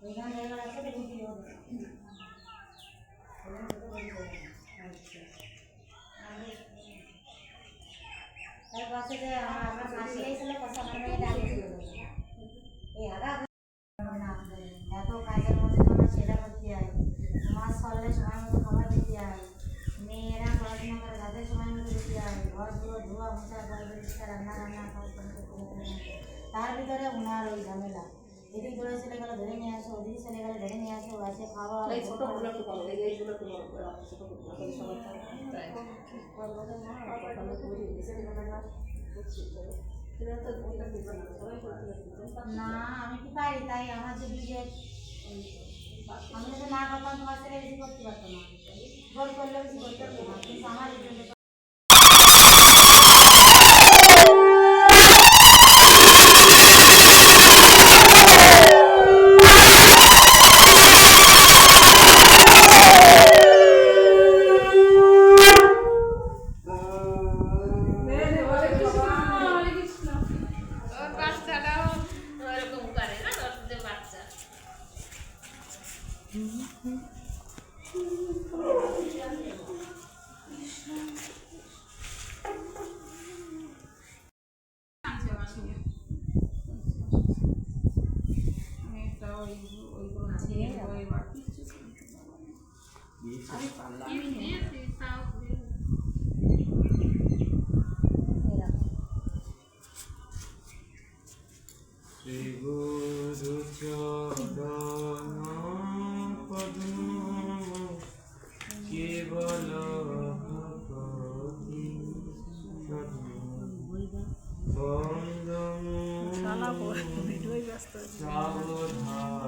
এত কাজের মধ্যে তোমার সেটা করতে হয়, মাছ চললে সময় মতো খাবার দিতে হয়, মেয়েরা পড়াশোনা করে তাদের সময় মতো দিতে হয়, ঘর দুয়ার ধোয়া মোছা পরিষ্কার রান্না তার ভিতরে ওনার ওই ঝামেলা। এদিক ধরে চলে গেলে ধরে নিয়ে আসো, ওদিকে চলে গেলে ধরে নিয়ে আসো, আছে খাওয়া না আমি কি পারি, তাই আমার যদি যে আমি যদি না করতাম তোমার ছেলে বেশি করতে পারতো না, গোল করলে বেশি করতে পারতো না, কিন্তু আমার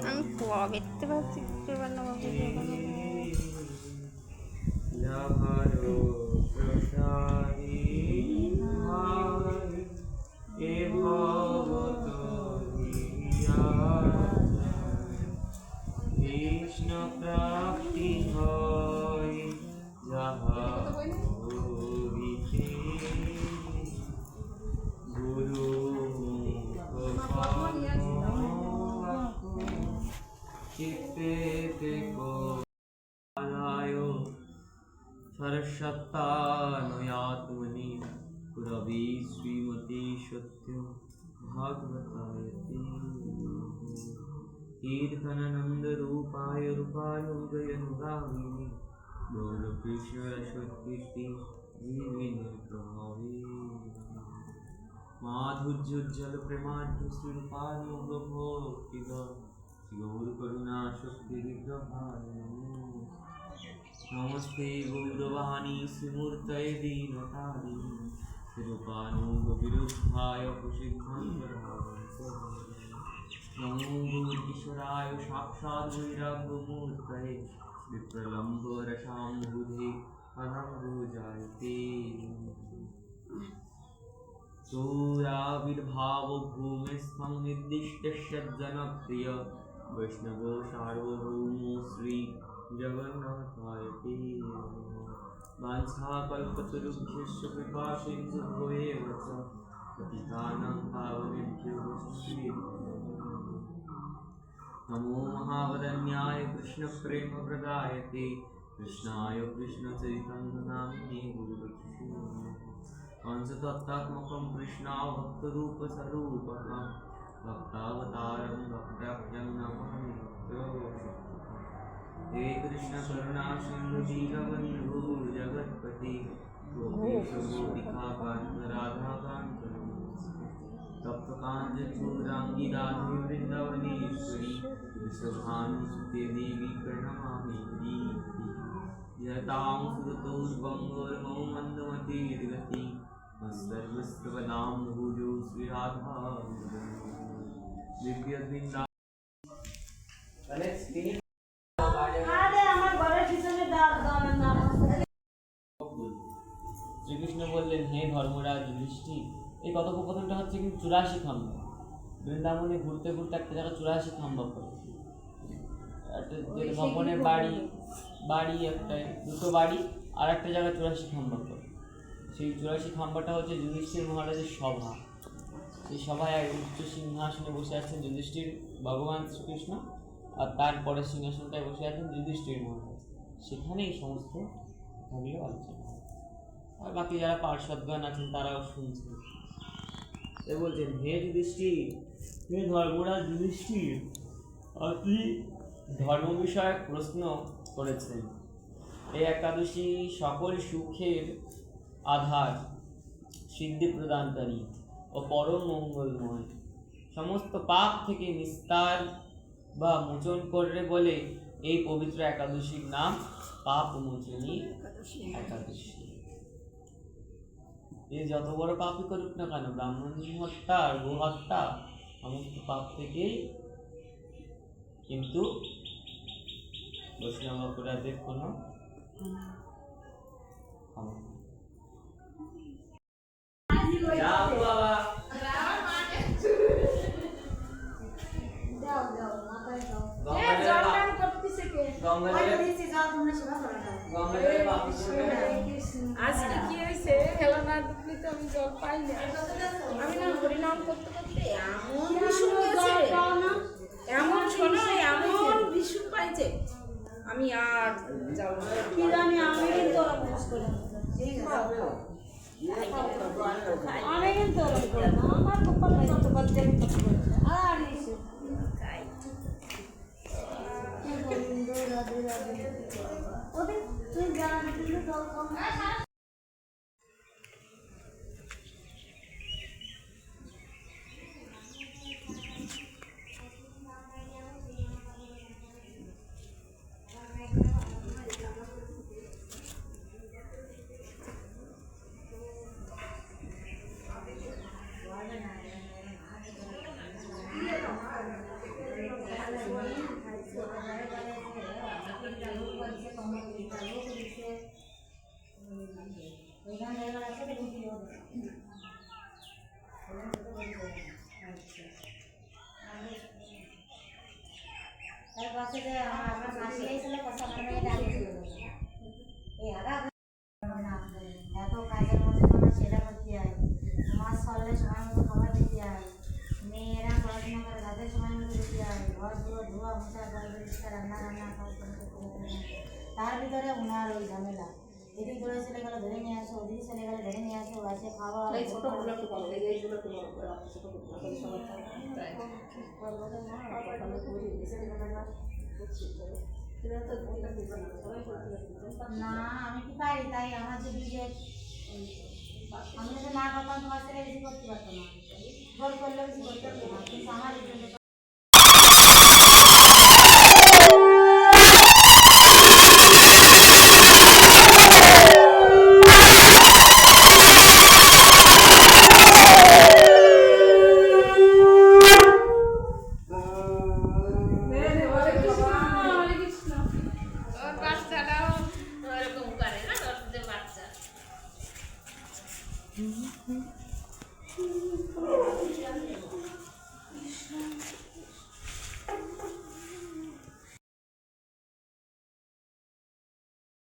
আমি পোয়া দেখতে পাচ্ছি কৃষ্ণ প্রাপ্তি হয় যাহা গুরু চিত্তে सरस्वत्तानुयात्मनि गुरवे श्रीमते सत्य भागवताय कीर्तनानन्दरूपाय रूपाय गयनुगामिनि गौरकृष्ण रसोत्कीर्ति जीवेन्द्र प्रभावे माधुर्योज्ज्वल प्रेमाढ्य श्रीरूपानुगभोक्तिग गौर करुणा शक्ति विग्रहाय नमस्ते गौरवाणी श्रीमूर्तये दीनतारिणे श्रीरूपानुगविरुद्धाय नमो गौरीश्वराय साक्षात् वैराग्यमूर्तये विप्रलम्बरसाम्बुधे अनङ्गोजायते सौराविर्भाव भूमिस्थं निर्दिष्टस्य जनप्रिय वैष्णवो सार्वभौमो श्री जगन्नाथायते वाञ्छाकल्पतरुभ्यश्च कृपासिन्धुभ्येव च पतितानां पावनेभ्यो नमो महावदन्याय कृष्णप्रेमप्रदायते कृष्णाय कृष्णचैतन्यनामिने गुरुवक्षे कंसतत्त्वात्मकं कृष्णाभक्तरूपस्वरूपः भक्तावतारं भक्ताख्यं नमामि हे कृष्ण करुणा सिंधु दीनबन्धु जगत्पति गोपेश गोपिकाकान्त राधाकान्त तप्तकाञ्चनचूडाङ्गी राधे वृन्दावनेश्वरी वृषभानुसुते देवी प्रणमामि यतां सुरतोर्वङ्गोर्मौ मन्दमतिर्गति सर्वस्वदां भुजो श्रीराधा दिव्यवृन्दा শ্রীকৃষ্ণ বললেন, হে ধর্মরাজ যুধিষ্ঠির, এই কথোপকথনটা হচ্ছে কিন্তু 84 খাম্ব। বৃন্দাবনে ঘুরতে ঘুরতে একটা জায়গায় 84 খাম্ব পড়ে, একটা ভবনের বাড়ি একটাই, দুটো বাড়ি আর একটা জায়গায় 84 খাম্ব পড়ে। সেই 84 খাম্বাটা হচ্ছে যুধিষ্ঠির মহারাজের সভা। সেই সভায় এক উচ্চ সিংহাসনে বসে আছেন যুধিষ্ঠির, ভগবান শ্রীকৃষ্ণ আর তারপরে সিংহাসনটায় বসে আছেন যুধিষ্ঠির মহারাজ। সেখানে এই সমস্ত কথাগুলো আলোচনা হয়। আর বাকি যারা পার্শ্বদগণ আছেন তারাও শুনছেন। এ বলছেন, হে যুধিষ্ঠির, হে ধর্মরাজ যুধিষ্ঠির, আপনি ধর্ম বিষয়ক প্রশ্ন করেছেন। এই একাদশী সকল সুখের আধার, সিদ্ধি প্রদানকারী ও পরম মঙ্গলময়, সমস্ত পাপ থেকে নিস্তার বা মোচন করবে বলে এই পবিত্র একাদশীর নাম পাপ মোচনী একাদশী। এ যত বড় পাপই করুক না কেন, ব্রাহ্মণ হত্যা, গো হত্যা, সমস্ত পাপ থেকেই কিন্তু বৈষ্ণব অপরাধের কোনো ক্ষমা নেই। যাও বাবা, যাও যাও মাথায় যাও গঙ্গাজলে দিচ্ছি, যাও তোমরা সেবা করে দাও। গঙ্গাজলে পাপ করবে না। আজকে কি হয়েছে খেলা না ঢুকলে তো আমি জল পাই না। আমি না হরিনাম করতে করতে এমন ভীষণ গেছে, এমন শোনো এমন ভীষণ পাইছে, আমি আর যাও না। কি জানি আমি কিন্তু ওরকম মিস করি না। আমি কিন্তু ওরকম করি না। আমার কপালে যত বাচ্চা আমি তত করি না। আর এসে বন্ধু রাধে রাধে ওদের তুই জান কিন্তু জল কম তার পাশে যে আমার মাসি এসেছিল কথা মানে ডাকছিল এই আগা এত কাজের মধ্যে তোমার সেটা করতে হয়, মাছ সরলে সময় মতো খাবার দিতে হয়, মেয়েরা পড়াশোনা করে তাদের সময় মতো দিতে হয়, ঘর দুয়ার ধোয়া মোছা ঘর পরিষ্কার রান্না সব তার ভিতরে ওনার ওই ঝামেলা, এদিক ধরে চলে গেলে ধরে নিয়ে আসো, ওদিকে চলে গেলে ধরে নিয়ে আসো, আসে খাওয়া না আমি কি পারি, তাই আমার যদি যে আমি যদি না করতাম তোমার ছেলে বেশি করতে পারতো না, জোর করলেও বেশি করতে পারতো না, কিন্তু আমার